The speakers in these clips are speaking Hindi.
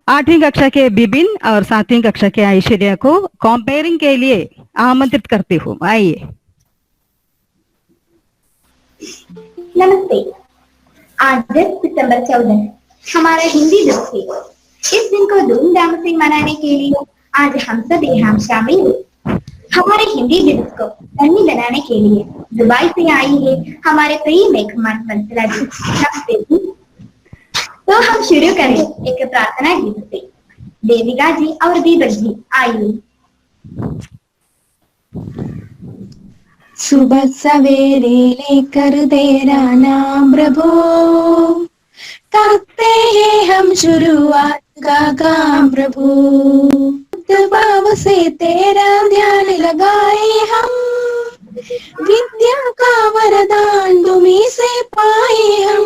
8वीं कक्षा के बिपिन और 7वीं कक्षा के ऐश्वर्या को कंपेयरिंग के लिए आमंत्रित करती हूँ। आइए। नमस्ते। आज 10 सितंबर 14 हमारा हिंदी दिवस है। इस दिन को धूमधाम से मनाने के लिए आज हम सब यहाँ शामिल हुए। हमारे हिंदी दिवस को धन्य बनाने के लिए दुबई से आई है हमारे प्रिय मेहमान वंसला जी। नमस्ते जी। तो हम शुरू करें एक प्रार्थना गीत से। देविका जी और दीपक जी आइए। सुबह सवेरे लेकर तेरा नाम प्रभु, करते हैं हम शुरुआत का काम प्रभु। भाव से तेरा ध्यान लगाए हम, विद्या का वरदान तुम्हीं से पाए हम,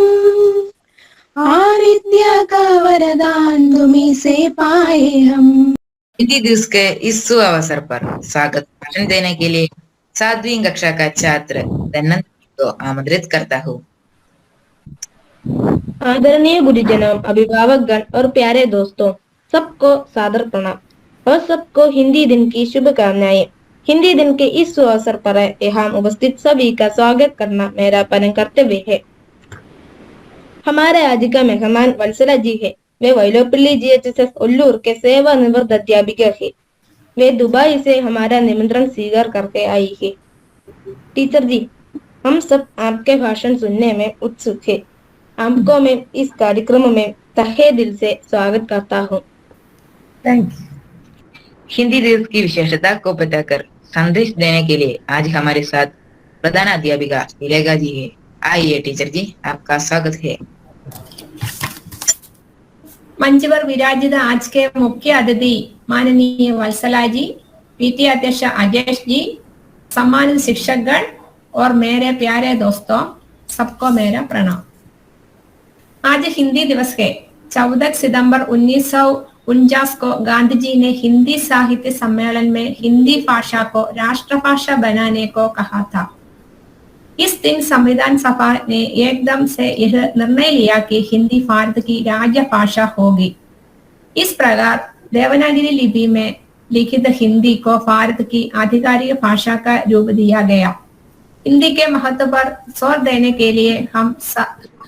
और विद्या का वरदान तुम्हीं से पाए हम। हिंदी दिवस के इस शुभ अवसर पर स्वागत भाषण देने के लिए 7वीं कक्षा का छात्र धनंत को आमंत्रित करता हूँ। आदरणीय गुरुजनों, अभिभावकगण और प्यारे दोस्तों, सबको सादर प्रणाम और सबको हिंदी दिन की शुभकामनाएं। हिंदी दिन के इस अवसर पर यहाँ उपस्थित सभी का स्वागत करना मेरा परम कर्तव्य है। हमारे आज का मेहमान वत्सला जी है। वे वैलोपल्ली GHSS उल्लूर के सेवानिवृत्त अध्यापिका है। वे दुबई से हमारा निमंत्रण स्वीकार करके आई है। टीचर जी, हम सब आपके भाषण सुनने में उत्सुक है। आपको मैं इस कार्यक्रम में तहे दिल से स्वागत करता हूँ। Thank you. हिंदी दिवस की विशेषता को बताकर संदेश देने के लिए आज हमारे साथ प्रधान अध्यापिका विलेगा जी है। आइए टीचर जी, आपका स्वागत है। मंच पर विराजित आज के मुख्य अतिथि माननीय वत्सला जी, पीटी अध्यक्ष अजय जी, सम्मानित शिक्षकगण और मेरे प्यारे दोस्तों, सबको मेरा प्रणाम। आज हिंदी दिवस है। 14 सितंबर 1949 को गांधी जी ने हिंदी साहित्य सम्मेलन में हिंदी भाषा को राष्ट्रभाषा बनाने को कहा था। इस दिन संविधान सभा ने एकदम से यह निर्णय लिया कि हिंदी भारत की राज्य भाषा होगी। इस प्रकार देवनागरी लिपि में लिखित हिंदी को भारत की आधिकारिक भाषा का रूप दिया गया। हिंदी के महत्व पर जोर देने के लिए हम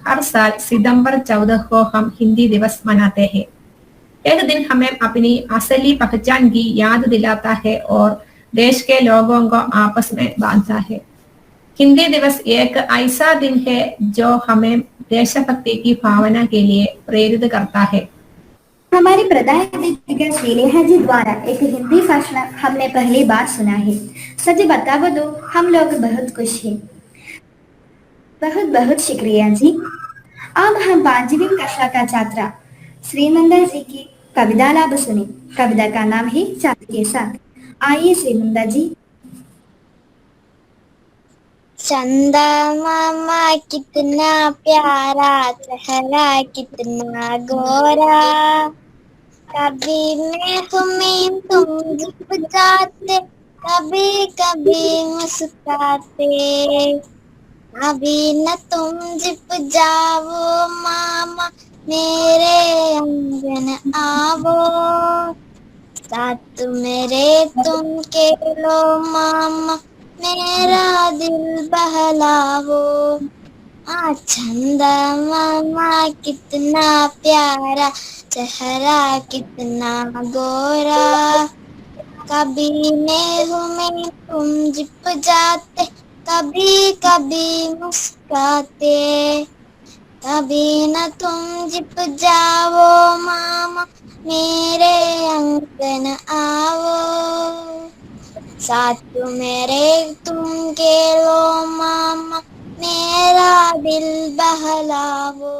हर साल सितंबर 14 को हम हिंदी दिवस मनाते हैं। एक दिन हमें अपनी असली पहचान की याद दिलाता है और देश के लोगों को आपस में बांधता है। हिंदी दिवस एक ऐसा दिन है जो हमें देशभक्ति की भावना के लिए प्रेरित करता है। हमारी प्रधान अध्यापिका श्रीलेखा जी द्वारा एक हिंदी भाषण हमने पहली बार सुना है। सच बताओ तो हम लोग बहुत खुश हैं। बहुत बहुत शुक्रिया जी। अब हम 5वीं कक्षा का छात्रा श्रीनंदा जी की कविता लाभ सुने। कविता का नाम है चाँद के साथ। आइए श्रीनंदा जी। चंदा मामा कितना प्यारा, चेहरा कितना गोरा, कभी मैं तुम्हें तुम झुक जाते, कभी कभी मुस्कुराते, अभी न तुम जिप जाओ मामा, मेरे अंगन आवो, साथ मेरे तुम खेलो मामा, मेरा दिल बहलावो। चंदा मामा कितना प्यारा, चेहरा कितना गोरा, कभी मैं हूँ तुम जिप जाते, कभी कभी मुस्कुराते, कभी न तुम जिप जाओ मामा, मेरे अंगन आवो, साथ मेरे तुम खेलो मामा, मेरा दिल बहलावो।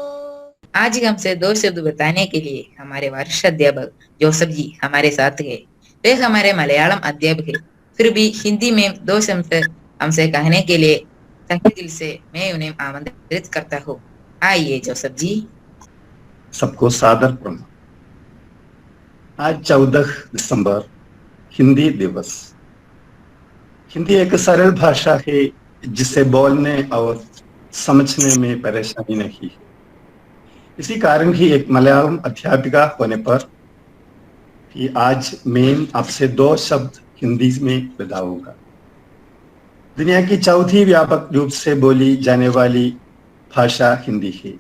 आज हमसे 2 शब्द बताने के लिए हमारे वरिष्ठ अध्यापक जोसेफ जी हमारे साथ है। वे हमारे मलयालम अध्यापक है, फिर भी हिंदी में 2 शब्द हमसे कहने के लिए तहे दिल से मैं उन्हें आमंत्रित करता हूँ। आइए जोसेफ जी। सबको सादर प्रणाम। आज 14 दिसंबर हिंदी दिवस। हिंदी एक सरल भाषा है जिसे बोलने और समझने में परेशानी नहीं है। इसी कारण ही एक मलयालम अध्यापिका होने पर कि आज मैं आपसे 2 शब्द हिंदी में बताऊंगा। दुनिया की चौथी व्यापक रूप से बोली जाने वाली भाषा हिंदी है।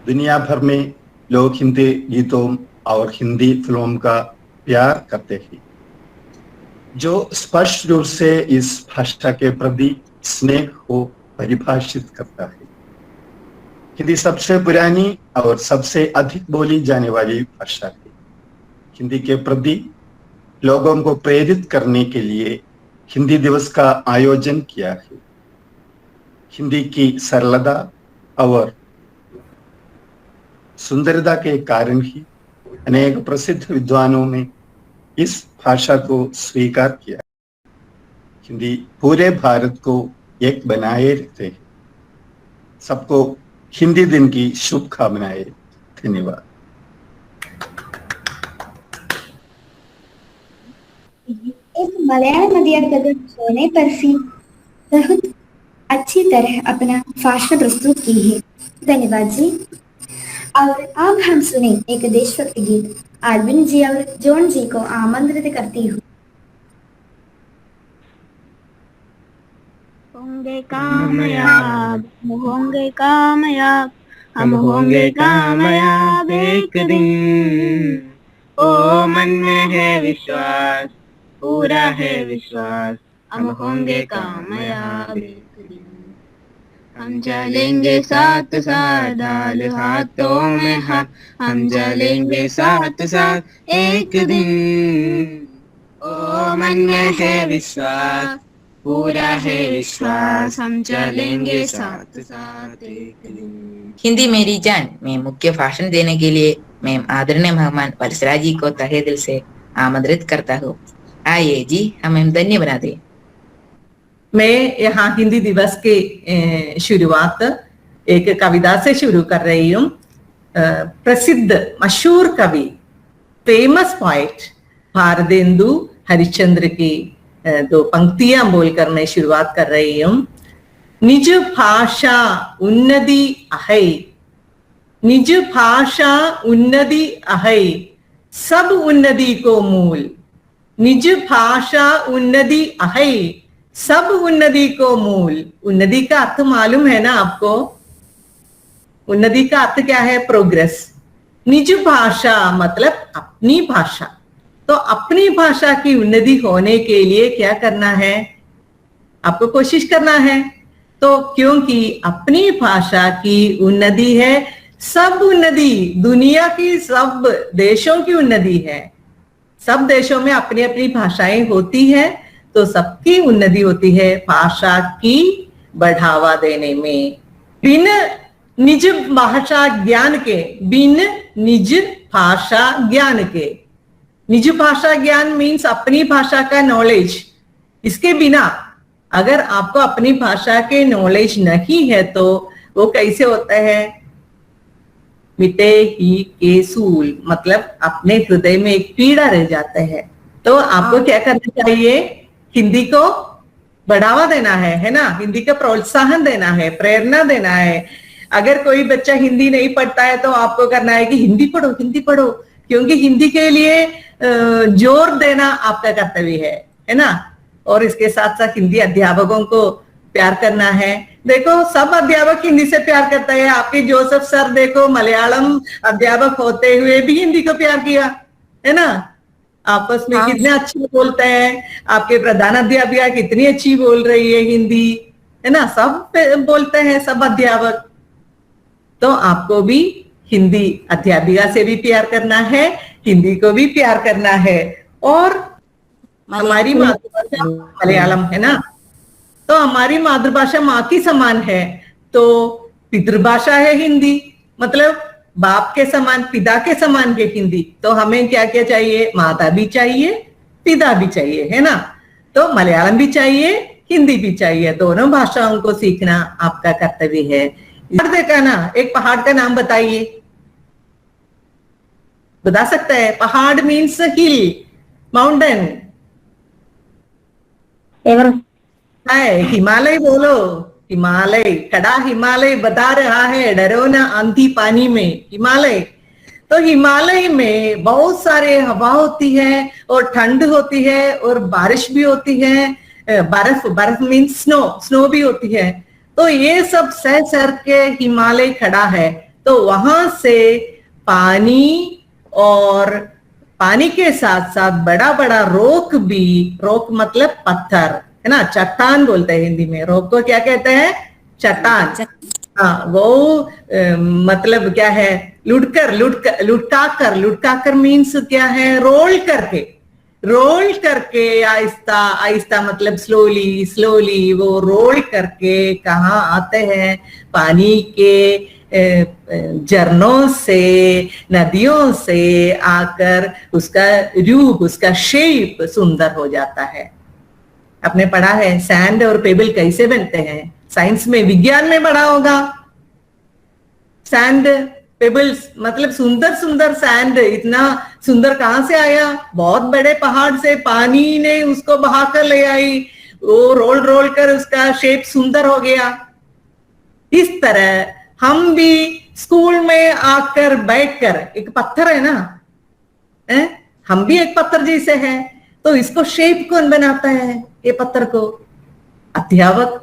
दुनिया भर में लोग हिंदी गीतों और हिंदी फिल्मों का प्यार करते हैं, जो स्पष्ट रूप से इस भाषा के प्रति स्नेह को परिभाषित करता है। हिंदी सबसे पुरानी और सबसे अधिक बोली जाने वाली भाषा है। हिंदी के प्रति लोगों को प्रेरित करने के लिए हिंदी दिवस का आयोजन किया है। हिंदी की सरलता और सुंदरता के कारण ही अनेक प्रसिद्ध विद्वानों ने इस भाषा को स्वीकार किया। हिंदी पूरे भारत को एक बनाए रखते हैं। सबको हिंदी दिन की शुभकामनाएं। धन्यवाद। एक मलयालम अध्यापक होने पर भी बहुत अच्छी तरह अपना भाषण प्रस्तुत की है। धन्यवाद जी। और अब हम सुने एक देशभक्ति गीत। आल्विन जी और जॉन जी को आमंत्रित करती हूँ। होंगे कामयाब, हम होंगे कामयाब, हम होंगे कामयाब एक दिन। ओ मन में है विश्वास, पूरा है विश्वास, हम होंगे कामयाब एक दिन। हम चलेंगे साथ साथ, डाल हाथों में हाथ, हम चलेंगे साथ साथ एक दिन। ओ मन में है विश्वास, पूरा है विश्वास, हम चलेंगे साथ साथ एक दिन। हिंदी मेरी जान में मुख्य भाषण देने के लिए मैं आदरणीय मेहमान वत्सला जी को तहे दिल से आमंत्रित करता हूँ। आइए जी, हमें धन्य बना दे। मैं यहाँ हिंदी दिवस के शुरुआत एक कविता से शुरू कर रही हूँ। प्रसिद्ध मशहूर कवि, फेमस पोएट भारतेंदु हरिश्चंद्र की 2 पंक्तियां बोलकर मैं शुरुआत कर रही हूँ। निज भाषा उन्नति अहै, निज भाषा उन्नति अहै, सब उन्नति को मूल। निज भाषा उन्नति अहै, सब उन्नति को मूल। उन्नति का अर्थ मालूम है ना आपको? उन्नति का अर्थ क्या है? प्रोग्रेस। निज भाषा मतलब अपनी भाषा। तो अपनी भाषा की उन्नति होने के लिए क्या करना है? आपको कोशिश करना है। तो क्योंकि अपनी भाषा की उन्नति है, सब उन्नति, दुनिया की सब देशों की उन्नति है। सब देशों में अपनी अपनी भाषाएं होती है, तो सबकी उन्नति होती है भाषा की बढ़ावा देने में। बिन निज भाषा ज्ञान के, बिन निज भाषा ज्ञान के, निज भाषा ज्ञान मीन्स अपनी भाषा का नॉलेज। इसके बिना अगर आपको अपनी भाषा के नॉलेज नहीं है तो वो कैसे होता है? मिटे ही के सूल, मतलब अपने हृदय में एक पीड़ा रह जाता है। तो आपको क्या करना चाहिए? हिंदी को बढ़ावा देना है ना? हिंदी का प्रोत्साहन देना है, प्रेरणा देना है। अगर कोई बच्चा हिंदी नहीं पढ़ता है तो आपको करना है कि हिंदी पढ़ो, हिंदी पढ़ो, क्योंकि हिंदी के लिए जोर देना आपका कर्तव्य है ना? और इसके साथ साथ हिंदी अध्यापकों को प्यार करना है। देखो, सब अध्यापक हिंदी से प्यार करता है। आपके जोसेफ सर देखो, मलयालम अध्यापक होते हुए भी हिंदी को प्यार किया, है ना? आपस में कितने अच्छे बोलते हैं। आपके प्रधान अध्यापिका कितनी अच्छी बोल रही है हिंदी, है ना? सब बोलते हैं, सब अध्यापक। तो आपको भी हिंदी अध्यापिका से भी प्यार करना है, हिंदी को भी प्यार करना है। और हमारी मातृभाषा मलयालम है ना, तो हमारी मातृभाषा माँ की समान है। तो पितृभाषा है हिंदी, मतलब बाप के समान, पिता के समान है हिंदी। तो हमें क्या क्या चाहिए? माता भी चाहिए, पिता भी चाहिए, है ना? तो मलयालम भी चाहिए, हिंदी भी चाहिए। दोनों भाषाओं को सीखना आपका कर्तव्य है। देखा ना, एक पहाड़ का नाम बताइए, बता सकता है? पहाड़ मीन्स हिल, माउंटेन। हिमालय बोलो, हिमालय। खड़ा हिमालय बता रहा है, डरो ना आंधी पानी में। हिमालय तो हिमालय में बहुत सारे हवा होती है और ठंड होती है और बारिश भी होती है, बर्फ मीन्स स्नो भी होती है। तो ये सब सह के हिमालय खड़ा है, तो वहां से पानी और पानी के साथ साथ बड़ा बड़ा रोक मतलब पत्थर है ना, चट्टान बोलते हैं हिंदी में। रोक को क्या कहते हैं? चट्टान। हाँ, वो मतलब क्या है? लुढ़का कर मीन्स क्या है? रोल करके आहिस्ता आहिस्ता मतलब स्लोली वो रोल करके कहाँ आते हैं? पानी के झरनों से, नदियों से आकर उसका रूप, उसका शेप सुंदर हो जाता है। आपने पढ़ा है सैंड और पेबल कैसे बनते हैं? साइंस में, विज्ञान में पढ़ा होगा। सैंड पेबल्स मतलब सुंदर सैंड, इतना सुंदर कहां से आया? बहुत बड़े पहाड़ से पानी ने उसको बहाकर ले आई, वो रोल कर उसका शेप सुंदर हो गया। इस तरह हम भी स्कूल में आकर बैठकर, एक पत्थर है ना, हम भी एक पत्थर जैसे हैं, तो इसको शेप कौन बनाता है? ये पत्थर को अध्यापक,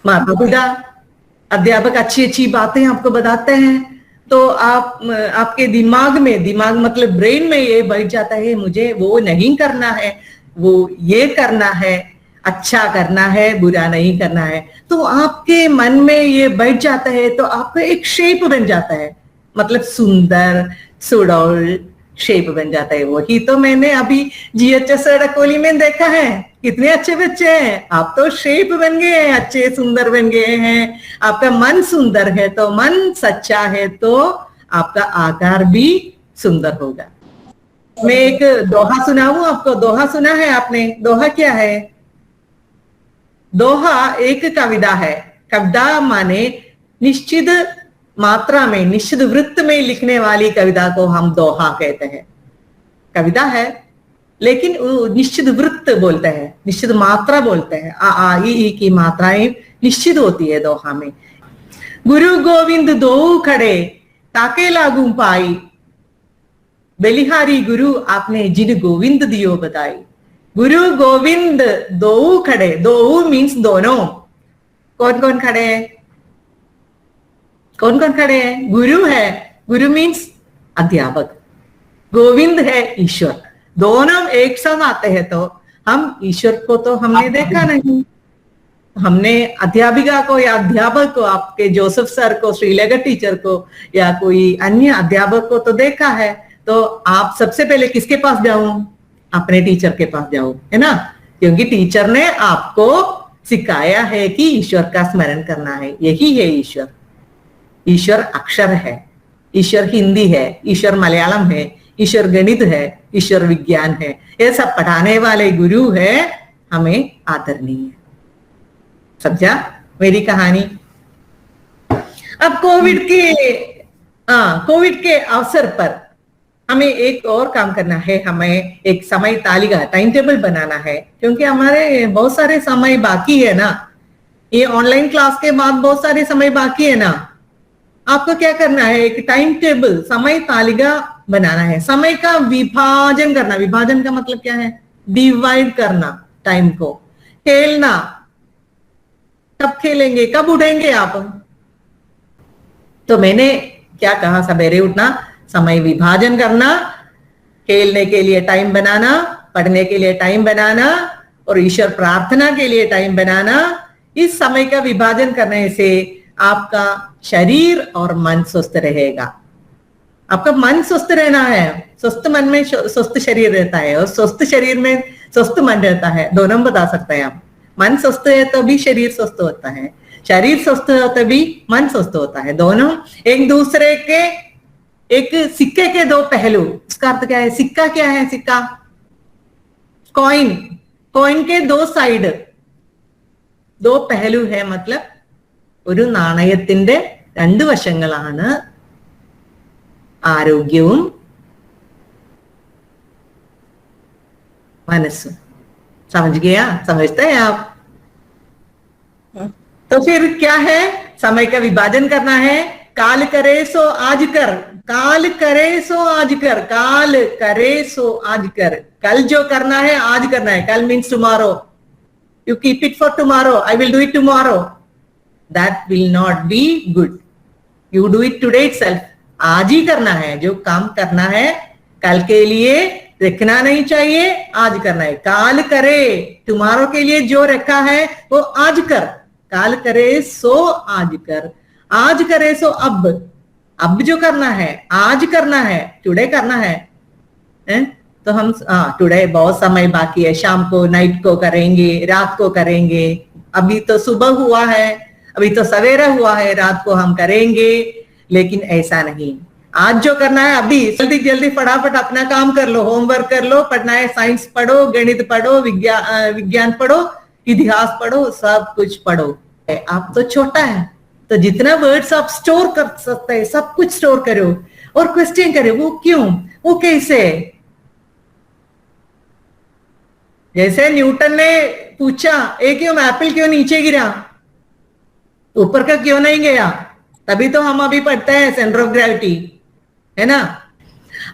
माता पिता। अध्यापक अच्छी बातें आपको बताते हैं, तो आपके दिमाग मतलब ब्रेन में ये बैठ जाता है, मुझे वो नहीं करना है, वो ये करना है, अच्छा करना है, बुरा नहीं करना है। तो आपके मन में ये बैठ जाता है, तो आपका एक शेप बन जाता है, मतलब सुंदर सुडौल शेप बन जाता है। वही तो मैंने अभी GHS अडकोली में देखा है, कितने अच्छे बच्चे हैं। आप तो शेप बन गए हैं, अच्छे सुंदर बन गए हैं। आपका मन सुंदर है, तो मन सच्चा है तो आपका आकार भी सुंदर होगा। मैं एक दोहा सुनाऊं आपको। दोहा सुना है आपने? दोहा क्या है? दोहा एक कविता है। कविता माने निश्चित मात्रा में, निश्चित वृत्त में लिखने वाली कविता को हम दोहा कहते हैं। कविता है लेकिन निश्चित वृत्त बोलते हैं, निश्चित मात्रा बोलते हैं। आ ई की मात्राएं निश्चित होती है दोहा में। गुरु गोविंद दो खड़े ताके लागू पाई, बलिहारी गुरु आपने जिन गोविंद दियो बताई। गुरु गोविंद दो खड़े, दो मीन्स दोनों। कौन कौन खड़े हैं? कौन कौन खड़े हैं? गुरु है, गुरु मीन्स अध्यापक, गोविंद है ईश्वर। दोनों एक साथ आते हैं, तो हम ईश्वर को तो हमने देखा नहीं। हमने अध्यापिका को या अध्यापक को, आपके जोसेफ सर को, श्रीलेखा टीचर को या कोई अन्य अध्यापक को तो देखा है। तो आप सबसे पहले किसके पास जाऊं? अपने टीचर के पास जाओ, है ना, क्योंकि टीचर ने आपको सिखाया है कि ईश्वर का स्मरण करना है। यही है ईश्वर। ईश्वर अक्षर है, ईश्वर हिंदी है, ईश्वर मलयालम है, ईश्वर गणित है, ईश्वर विज्ञान है। ये सब पढ़ाने वाले गुरु है, हमें आदरणीय है। समझा मेरी कहानी? अब कोविड के अवसर पर हमें एक और काम करना है। हमें एक समय तालिका, टाइम टेबल बनाना है, क्योंकि हमारे बहुत सारे समय बाकी है ना। ये ऑनलाइन क्लास के बाद बहुत सारे समय बाकी है ना। आपको क्या करना है? एक टाइम टेबल, समय तालिका बनाना है। समय का विभाजन करना। विभाजन का मतलब क्या है? डिवाइड करना टाइम को। खेलना, कब खेलेंगे, कब उठेंगे आप? तो मैंने क्या कहा? सवेरे उठना, समय विभाजन करना, खेलने के लिए टाइम बनाना, पढ़ने के लिए टाइम बनाना और ईश्वर प्रार्थना के लिए टाइम बनाना। इस समय का विभाजन करने से आपका शरीर और मन स्वस्थ रहेगा। आपका मन स्वस्थ रहना है। स्वस्थ मन में स्वस्थ शरीर रहता है और स्वस्थ शरीर में स्वस्थ मन रहता है। दोनों बता सकते हैं आप। मन स्वस्थ है तो भी शरीर स्वस्थ होता है, शरीर स्वस्थ हो तभी मन स्वस्थ होता है। दोनों एक दूसरे के, एक सिक्के के दो पहलू। उसका अर्थ क्या है? सिक्का क्या है? सिक्का कॉइन, कॉइन के दो साइड, दो पहलू है। मतलब ഒരു നാണയത്തിന്റെ രണ്ട് വശങ്ങളാണ് ആരോഗ്യവും മനസ്സും। समझ गया? समझते हैं आप? तो फिर क्या है? समय का विभाजन करना है। काल करे सो आज कर, काल करे सो आज कर, काल करे सो आज कर। कल जो करना है आज करना है। कल means tomorrow. You keep it for tomorrow, I will do it tomorrow, that will not be good. You do it today itself. आज ही करना है, जो काम करना है कल के लिए रखना नहीं चाहिए, आज करना है। काल करे, टुमारो के लिए जो रखा है वो आज कर। काल करे सो आज कर, आज करे सो अब जो करना है आज करना है, टुडे करना है। तो हम टुडे बहुत समय बाकी है, शाम को नाइट को करेंगे, रात को करेंगे। अभी तो सुबह हुआ है, अभी तो सवेरा हुआ है, रात को हम करेंगे। लेकिन ऐसा नहीं, आज जो करना है अभी जल्दी जल्दी फटाफट अपना काम कर लो, होमवर्क कर लो, पढ़ना है साइंस पढ़ो, गणित पढ़ो, विज्ञान पढ़ो, इतिहास पढ़ो, सब कुछ पढ़ो। आप तो छोटा है तो जितना वर्ड्स आप स्टोर कर सकते हैं सब कुछ स्टोर करो और क्वेश्चन करो, वो क्यों, वो कैसे। जैसे न्यूटन ने पूछा क्यों एप्पल क्यों नीचे गिरा, ऊपर का क्यों नहीं गया। तभी तो हम अभी पढ़ते हैं सेंटर ऑफ ग्रेविटी, है ना।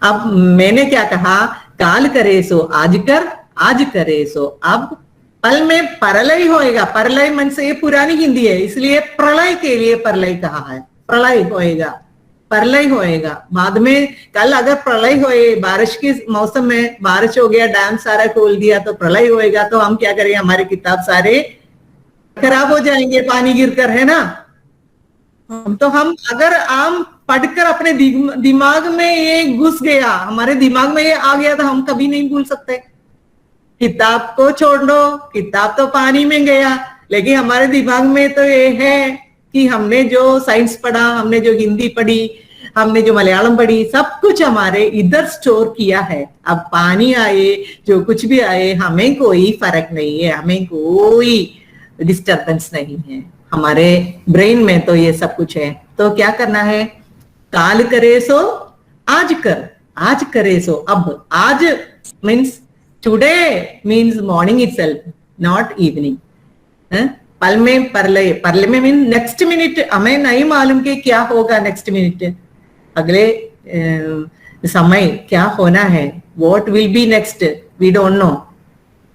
अब मैंने क्या कहा, काल करे सो आज कर, आज करे सो अब। पल में परलय होएगा, परलय मन से ये पुरानी हिंदी है इसलिए प्रलय के लिए परलय कहा है। प्रलय होएगा, परलय होएगा बाद में। कल अगर प्रलय होए, बारिश के मौसम में बारिश हो गया, डैम सारा खोल दिया तो प्रलय होएगा, तो हम क्या करेंगे, हमारे किताब सारे खराब हो जाएंगे पानी गिरकर, है ना। तो हम अगर आम पढ़कर अपने दिमाग में ये घुस गया, हमारे दिमाग में ये आ गया तो हम कभी नहीं भूल सकते। किताब को छोड़ दो, किताब तो पानी में गया, लेकिन हमारे दिमाग में तो ये है कि हमने जो साइंस पढ़ा, हमने जो हिंदी पढ़ी, हमने जो मलयालम पढ़ी, सब कुछ हमारे इधर स्टोर किया है। अब पानी आए, जो कुछ भी आए, हमें कोई फर्क नहीं है, हमें कोई डिस्टर्बेंस नहीं है। हमारे ब्रेन में तो ये सब कुछ है। तो क्या करना है, काल करे सो आज कर, आज करे सो अब। आज means today means morning itself, not evening. पल में परलय, परलय में मीन नेक्स्ट मिनट, हमें नहीं मालूम कि क्या होगा नेक्स्ट मिनट, अगले समय क्या होना है, what will be next, we don't know.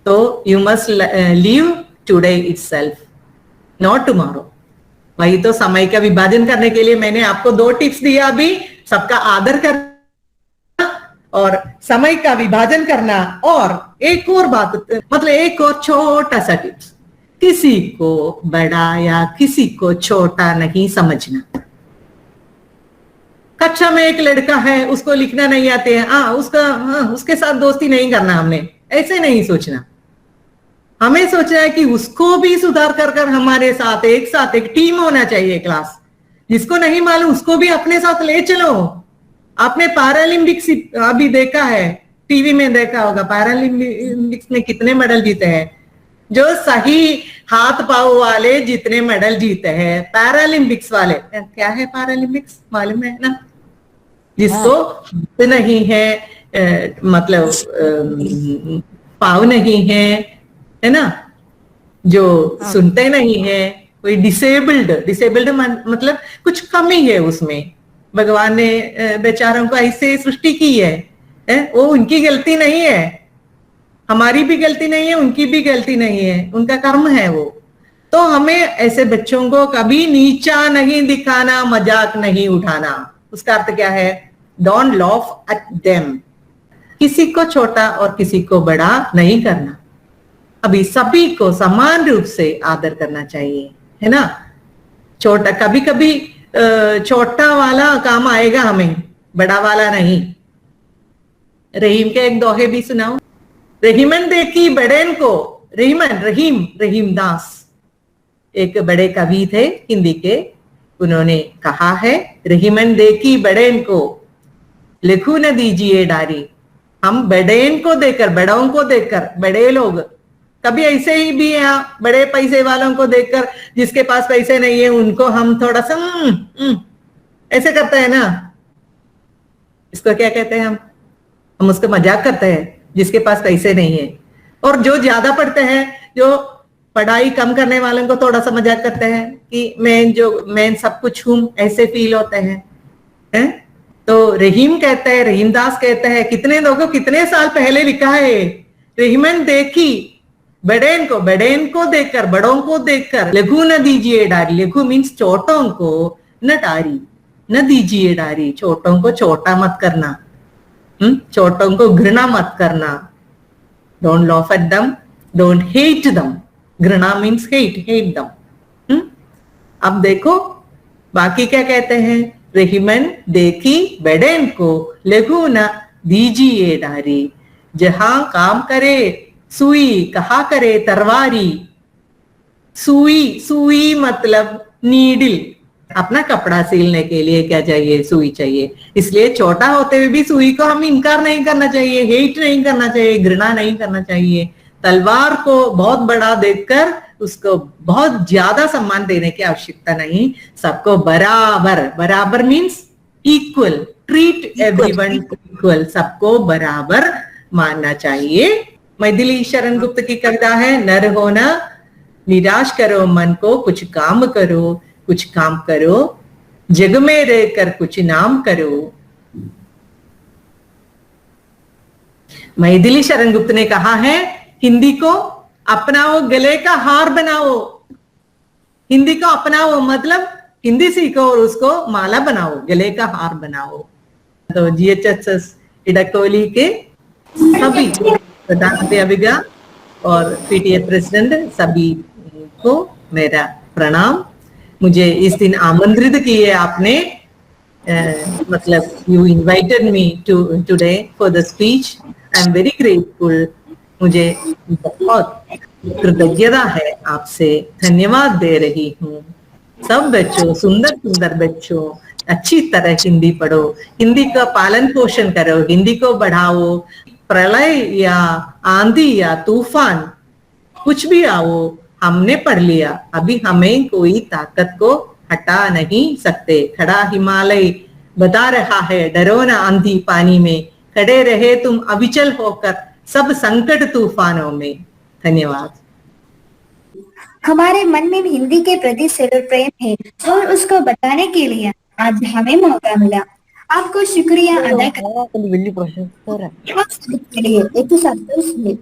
तो you must live today itself, not tomorrow. वही तो समय का विभाजन करने के लिए मैंने आपको 2 टिप्स दिया अभी, सबका आदर करना और समय का विभाजन करना। और एक और बात, मतलब एक और छोटा सा टिप्स, किसी को बड़ा या किसी को छोटा नहीं समझना। कक्षा में एक लड़का है, उसको लिखना नहीं आते हैं, उसके साथ दोस्ती नहीं करना, हमने ऐसे नहीं सोचना। हमें सोचना है कि उसको भी सुधार कर हमारे साथ एक टीम होना चाहिए क्लास। जिसको नहीं मालूम उसको भी अपने साथ ले चलो। आपने पैरालंपिक्स अभी देखा है, टीवी में देखा होगा, पैरालंपिक्स में कितने मेडल जीते हैं। जो सही हाथ पांव वाले जितने मेडल जीते हैं, पैरालंपिक्स वाले। क्या है पैरालंपिक्स, मालूम है ना। जिसको नहीं है, मतलब पाँव नहीं है ना, जो सुनते नहीं है, कोई डिसेबल्ड मतलब कुछ कमी है उसमें। भगवान ने बेचारों को ऐसे सृष्टि की है, वो उनकी गलती नहीं है, हमारी भी गलती नहीं है, उनकी भी गलती नहीं है, उनका कर्म है वो। तो हमें ऐसे बच्चों को कभी नीचा नहीं दिखाना, मजाक नहीं उठाना। उसका अर्थ क्या है, डोंट लाफ एट देम। किसी को छोटा और किसी को बड़ा नहीं करना। अभी सभी को समान रूप से आदर करना चाहिए, है ना। छोटा कभी कभी छोटा वाला काम आएगा हमें, बड़ा वाला नहीं। रहीम के एक दोहे भी सुनाओ। रहीमन देखी बड़ेन को, रहीम दास एक बड़े कवि थे हिंदी के, उन्होंने कहा है, रहीमन देखी बड़ेन को लिखू न दीजिए डारी। हम बड़ेन को देखकर, बड़ों को देखकर, बड़े लोग कभी ऐसे ही भी यहाँ बड़े पैसे वालों को देखकर, जिसके पास पैसे नहीं है उनको हम थोड़ा सा ऐसे करते हैं ना। इसको क्या कहते हैं, हम उसको मजाक करते हैं, जिसके पास पैसे नहीं है। और जो ज्यादा पढ़ते हैं, जो पढ़ाई कम करने वालों को थोड़ा सा मजाक करते हैं कि मैं सब कुछ हूं, ऐसे फील होते हैं। तो रहीम कहता है, रहीमदास कहता है, कितने लोगों कितने साल पहले लिखा है, रहीमन देखी बड़ेन को देखकर, बड़ों को देखकर, लघु न दीजिए डारी। लघु मीन्स छोटों को न डारी, न दीजिए डारी, छोटों को छोटा मत करना, छोटों को घृणा मत करना। डोंट लॉफ एट दम, डोंट हेट दम। घृणा मीन्स हेट दम। अब देखो बाकी क्या कहते हैं, रहीमन देखी बड़ेन को, लघु न दीजिए डारी। जहां काम करे सुई, कहा करे तरवारी। सुई मतलब नीडल, अपना कपड़ा सिलने के लिए क्या चाहिए, सुई चाहिए। इसलिए छोटा होते हुए भी सुई को हम इनकार नहीं करना चाहिए, हेट नहीं करना चाहिए, घृणा नहीं करना चाहिए। तलवार को बहुत बड़ा देखकर उसको बहुत ज्यादा सम्मान देने की आवश्यकता नहीं। सबको बराबर means equal, treat everyone equal, सबको बराबर मानना चाहिए। मैथिली शरण गुप्त की कविता है, नर होना निराश करो मन को, कुछ काम करो, जग में रहकर कुछ नाम करो। मैथिली शरण गुप्त ने कहा है, हिंदी को अपनाओ, गले का हार बनाओ। हिंदी को अपनाओ मतलब हिंदी सीखो और उसको माला बनाओ, गले का हार बनाओ। तो GHSS इडकोली के सभी प्रधान अध्यापिका और PTA प्रेसिडेंट सभी को मेरा प्रणाम। मुझे इस दिन आमंत्रित किए आपने, मतलब you invited me today for the speech. I am very grateful. मुझे बहुत कृतज्ञता है आपसे, धन्यवाद दे रही हूँ। सब बच्चों, सुंदर बच्चों, अच्छी तरह हिंदी पढ़ो, हिंदी का पालन पोषण करो, हिंदी को बढ़ाओ। प्रलय या आंधी या तूफान कुछ भी आओ, हमने पढ़ लिया, अभी हमें कोई ताकत को हटा नहीं सकते। खड़ा हिमालय बता रहा है, डरो ना आंधी पानी में, खड़े रहे तुम अविचल होकर सब संकट तूफानों में। धन्यवाद। हमारे मन में हिंदी के प्रति सदैव प्रेम है और उसको बताने के लिए आज हमें मौका मिला। आपको शुक्रिया अदा के लिए एक संतोष है।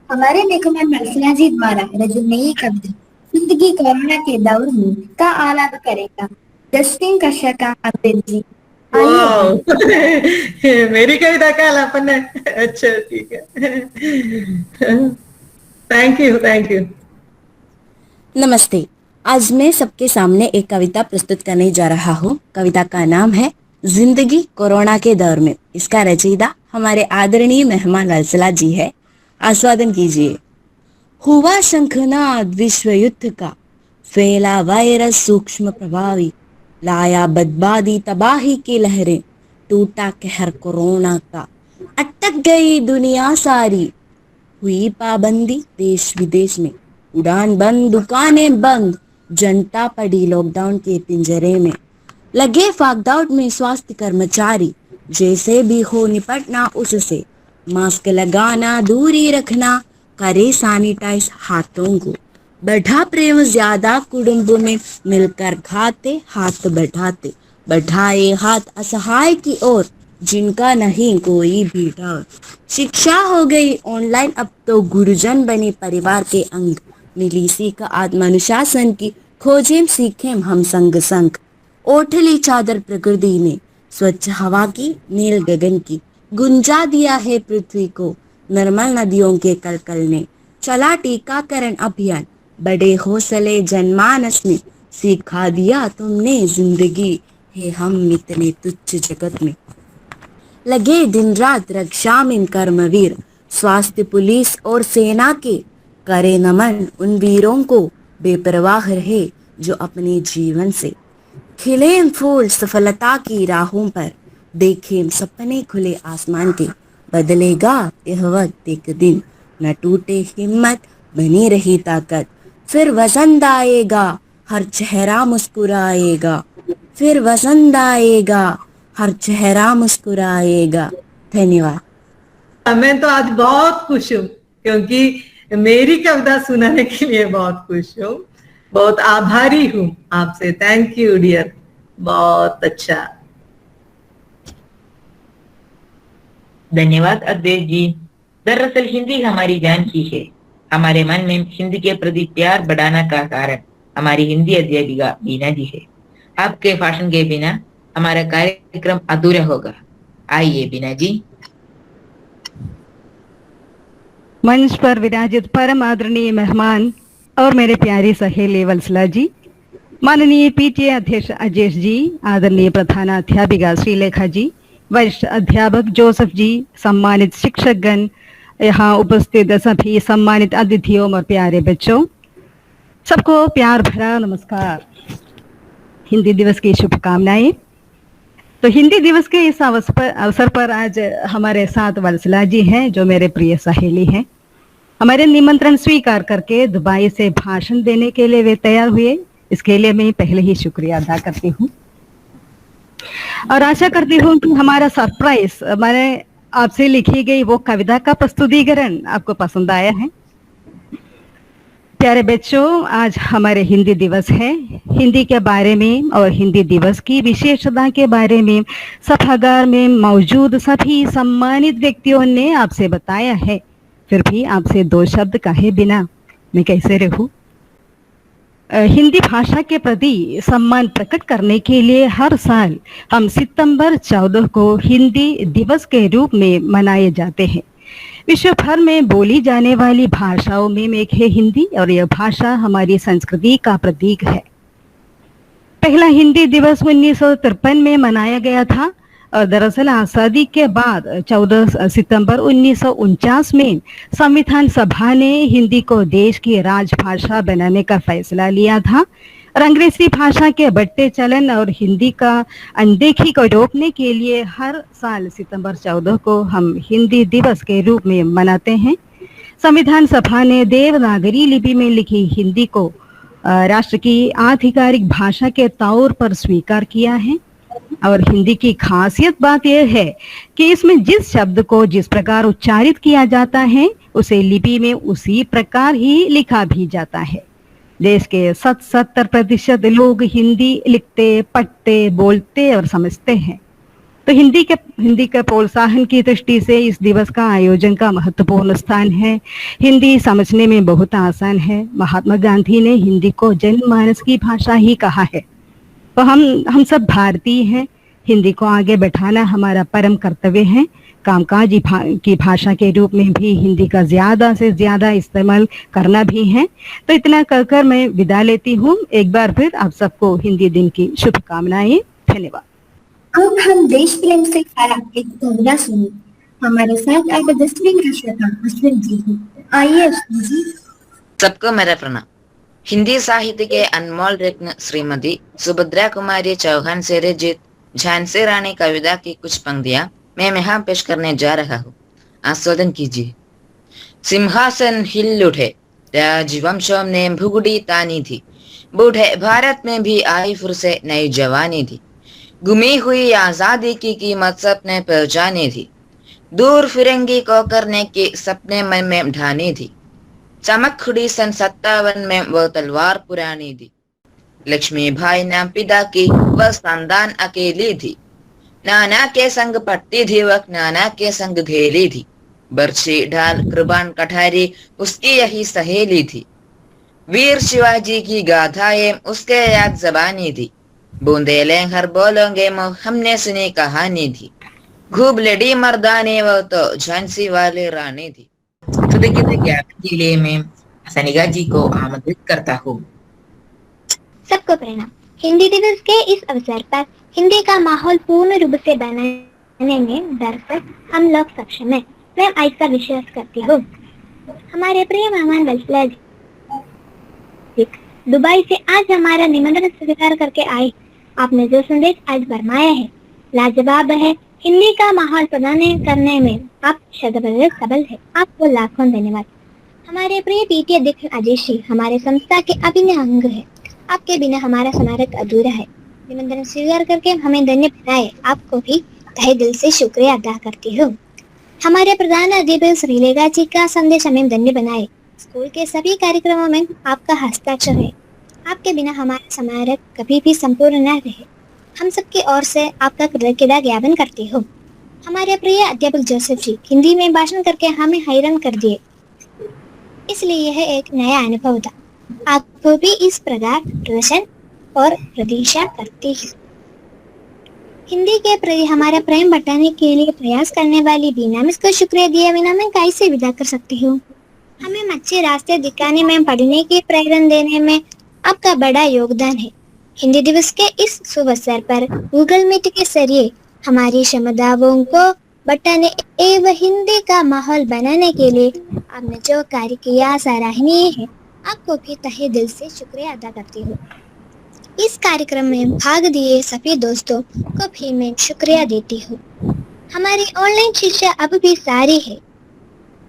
हमारे लेखक वत्सला जी द्वारा रचित नई कविता जिंदगी कोरोना के दौर में का आलाप करेगा जस्टिन कश्यप का अब्दुल जी। मेरी कविता का आलापन है, अच्छा ठीक है। Thank you. नमस्ते। आज मैं सबके सामने एक कविता प्रस्तुत करने जा रहा हूँ। कविता का नाम है जिंदगी कोरोना के दौर में। इसका रचयिता हमारे आदरणीय मेहमान वत्सला जी है। आस्वादन कीजिए। हुआ शंखनाद विश्व युद्ध का, फैला वायरस सूक्ष्म प्रभावी, लाया बदबादी तबाही की लहरें, टूटा कहर कोरोना का, अटक गई दुनिया सारी, हुई पाबंदी देश विदेश में, उड़ान बंद, दुकानें बंद, जनता पड़ी लॉकडाउन के पिंजरे में, लगे भागदौड़ में स्वास्थ्य कर्मचारी, जैसे भी हो निपटना उससे, मास्क लगाना, दूरी रखना, करे सैनिटाइज हाथों को, बढ़ा प्रेम ज्यादा कुटुंब में मिलकर खाते, हाथ बढ़ाते, बढ़ाए हाथ असहाय की ओर, जिनका नहीं कोई भी डर। शिक्षा हो गई ऑनलाइन, अब तो गुरुजन बने परिवार के अंग, मिली सीख आत्मानुशासन की, खोजें सीखें हम संग संग, ओढ़ली चादर प्रकृति ने, स्वच्छ हवा की, नील गगन की, गुंजा दिया है पृथ्वी को, निर्मल नदियों के कलकल ने, चला टीकाकरण अभियान, बड़े हौसले जनमानस में, सिखा दिया तुमने जिंदगी है हम इतने तुच्छ जगत में। लगे दिन रात रक्षा में कर्मवीर, स्वास्थ्य पुलिस और सेना के, करे नमन उन वीरों को, बेपरवाह रहे जो अपने जीवन से, खिले फूल सफलता की राहों पर, देखें सपने खुले आसमान के, बदलेगा यह वक्त एक दिन, न टूटे हिम्मत बनी रही ताकत, फिर वसंत आएगा हर चेहरा मुस्कुराएगा, फिर वसंत आएगा हर चेहरा मुस्कुराएगा। धन्यवाद। मैं तो आज बहुत खुश हूँ क्योंकि मेरी कविता सुनाने के लिए बहुत खुश हूँ, बहुत आभारी हूँ आपसे। थैंक यू डियर, बहुत अच्छा। धन्यवाद अध्यक्ष जी। दरअसल हिंदी हमारी जान की है। हमारे मन में हिंदी के प्रति प्यार बढ़ाने का कारण हमारी हिंदी अध्यापिका बीना जी है। आपके भाषण के बिना हमारा कार्यक्रम अधूरा होगा। आइए बीना जी। मंच पर विराजित परम आदरणीय मेहमान और मेरे प्यारी सहेली वत्सला जी, माननीय पीटीए अध्यक्ष अजेश जी, आदरणीय प्रधानाध्यापिका श्रीलेखा जी, वरिष्ठ अध्यापक जोसेफ जी, सम्मानित शिक्षकगण, यहाँ उपस्थित सभी सम्मानित अतिथियों और प्यारे बच्चों, सबको प्यार भरा नमस्कार। हिंदी दिवस की शुभकामनाएं। तो हिंदी दिवस के इस अवसर पर आज हमारे साथ वत्सला जी हैं, जो मेरे प्रिय सहेली हैं। हमारे निमंत्रण स्वीकार करके दुबई से भाषण देने के लिए वे तैयार हुए। इसके लिए मैं पहले ही शुक्रिया अदा करती हूँ और आशा करती हूँ कि हमारा सरप्राइज, मैंने आपसे लिखी गई वो कविता का प्रस्तुतिकरण आपको पसंद आया है। प्यारे बच्चों, आज हमारे हिंदी दिवस है। हिंदी के बारे में और हिंदी दिवस की विशेषता के बारे में सभागार में मौजूद सभी सम्मानित व्यक्तियों ने आपसे बताया है। फिर भी आपसे दो शब्द कहे बिना मैं कैसे रहूं। हिंदी भाषा के प्रति सम्मान प्रकट करने के लिए हर साल हम सितंबर 14 को हिंदी दिवस के रूप में मनाए जाते हैं। विश्व भर में बोली जाने वाली भाषाओं में एक है हिंदी, और यह भाषा हमारी संस्कृति का प्रतीक है। पहला हिंदी दिवस 1953 में मनाया गया था और दरअसल आजादी के बाद 14 सितंबर 1949 में संविधान सभा ने हिंदी को देश की राजभाषा बनाने का फैसला लिया था। और अंग्रेजी भाषा के बढ़ते चलन और हिंदी का अनदेखी को रोकने के लिए हर साल सितंबर 14 को हम हिंदी दिवस के रूप में मनाते हैं। संविधान सभा ने देवनागरी लिपि में लिखी हिंदी को राष्ट्र की आधिकारिक भाषा के तौर पर स्वीकार किया है। और हिंदी की खासियत बात यह है कि इसमें जिस शब्द को जिस प्रकार उच्चारित किया जाता है उसे लिपि में उसी प्रकार ही लिखा भी जाता है। देश के 70% लोग हिंदी लिखते, पढ़ते, बोलते और समझते हैं। तो हिंदी के प्रोत्साहन की दृष्टि से इस दिवस का आयोजन का महत्वपूर्ण स्थान है। हिंदी समझने में बहुत आसान है। महात्मा गांधी ने हिंदी को जनमानस की भाषा ही कहा है। तो हम सब भारतीय हैं। हिंदी को आगे बढ़ाना हमारा परम कर्तव्य है। कामकाज की भाषा के रूप में भी हिंदी का ज्यादा से ज्यादा इस्तेमाल करना भी है। तो इतना कहकर मैं विदा लेती हूँ। एक बार फिर आप सबको हिंदी दिन की शुभकामनाएं। धन्यवाद। अब हम देश प्रेम से भरा एक कविता सुनिए। हमारे साथ आज 10वीं कक्षा का अश्विन जी हैं। आइए अश्विन जी। सबको मेरा प्रणाम। हिंदी साहित्य के अनमोल रत्न श्रीमती सुभद्रा कुमारी चौहान से रचित झांसी रानी कविता की कुछ पंक्तियां मैं यहाँ पेश करने जा रहा हूँ। आस्वादन कीजिए। सिंहासन हिल उठे, राजवंशों ने भुगड़ी तानी थी, बूढ़े भारत में भी आई फिर से नई जवानी थी। गुमी हुई आजादी की कीमत सबने पहचानी थी, दूर फिरंगी को करने की सपने मन में ढानी थी। चमक खुड़ी सन 57 में वो तलवार पुरानी थी। लक्ष्मी भाई नाम पिता की वह संतान अकेली थी, नाना के संग पढ़ती थी वह नाना के संग घेली थी। बर्छी ढाल कृपाण कठारी उसकी यही सहेली थी, वीर शिवाजी की गाथाएं उसके याद जबानी थी। बूंदेले हर बोलोगे मो हमने सुनी कहानी थी, खूब लड़ी मर्दानी वो तो झांसी वाली रानी थी। के लिए मैं सनिगा जी को आमंत्रित करता हूँ। सबको प्रणाम। हिंदी दिवस के इस अवसर पर हिंदी का माहौल पूर्ण रूप से बनाने में दरअसल हम लोग सक्षम हैं। मैं ऐसा विश्वास करती हूँ। हमारे प्रिय मेहमान वत्सला जी दुबई से आज हमारा निमंत्रण स्वीकार करके आए। आपने जो संदेश आज फरमाया है लाजवाब है। हिंदी का माहौल प्रदान करने में आप शतप्रतिशत सबल है। आपको लाखों धन्यवाद। हमारे प्रिय पीटीए अध्यक्ष अजेश जी हमारे संस्था के अभिन्न अंग है। आपके बिना हमारा स्मारक अधूरा है। निमंत्रण स्वीकार करके हमें धन्य बनाए, आपको भी तहे दिल से शुक्रिया अदा करती हूँ। हमारे प्रधान अध्यापक श्रीलेखा जी का संदेश हमें धन्य बनाए। स्कूल के सभी कार्यक्रमों में आपका हस्ताक्षर है। आपके बिना हमारा स्मारक कभी भी संपूर्ण न रहे। हम सबकी ओर से आपका कृतज्ञता ज्ञापन करती हूँ। हमारे प्रिय अध्यापक जोसेफ जी हिंदी में भाषण करके हमें हैरान कर दिए, इसलिए यह एक नया अनुभव था। आपको भी इस प्रकार रोशन और प्रतीक्षा करती है। हिंदी के प्रति हमारा प्रेम बढ़ाने के लिए प्रयास करने वाली बीना मिस को शुक्रिया दिए बिना मैं कैसे विदा कर सकती हूँ। हमें अच्छे रास्ते दिखाने में, पढ़ने की प्रेरणा देने में आपका बड़ा योगदान है। हिंदी दिवस के इस शुभ अवसर पर गूगल मीट के जरिए हमारी क्षमताओं को बढ़ाने एवं हिंदी का माहौल बनाने के लिए आपने जो कार्य किया सराहनीय है। आपको भी तहे दिल से शुक्रिया अदा करती हूँ। इस कार्यक्रम में भाग दिए सभी दोस्तों को भी मैं शुक्रिया देती हूँ। हमारी ऑनलाइन शिक्षा अब भी जारी है।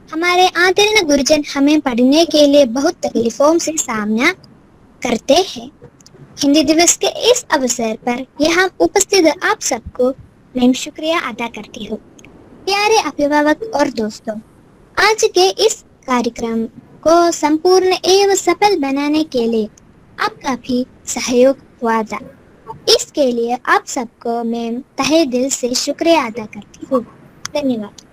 हमारे आदरणीय गुरुजन हमें पढ़ने के लिए बहुत तकलीफों से सामना करते हैं। हिंदी दिवस के इस अवसर पर यहाँ उपस्थित आप सबको मैं शुक्रिया अदा करती हूँ। प्यारे अभिभावक और दोस्तों, आज के इस कार्यक्रम को संपूर्ण एवं सफल बनाने के लिए आपका भी सहयोग हुआ था। इसके लिए आप सबको मैं तहे दिल से शुक्रिया अदा करती हूँ। धन्यवाद।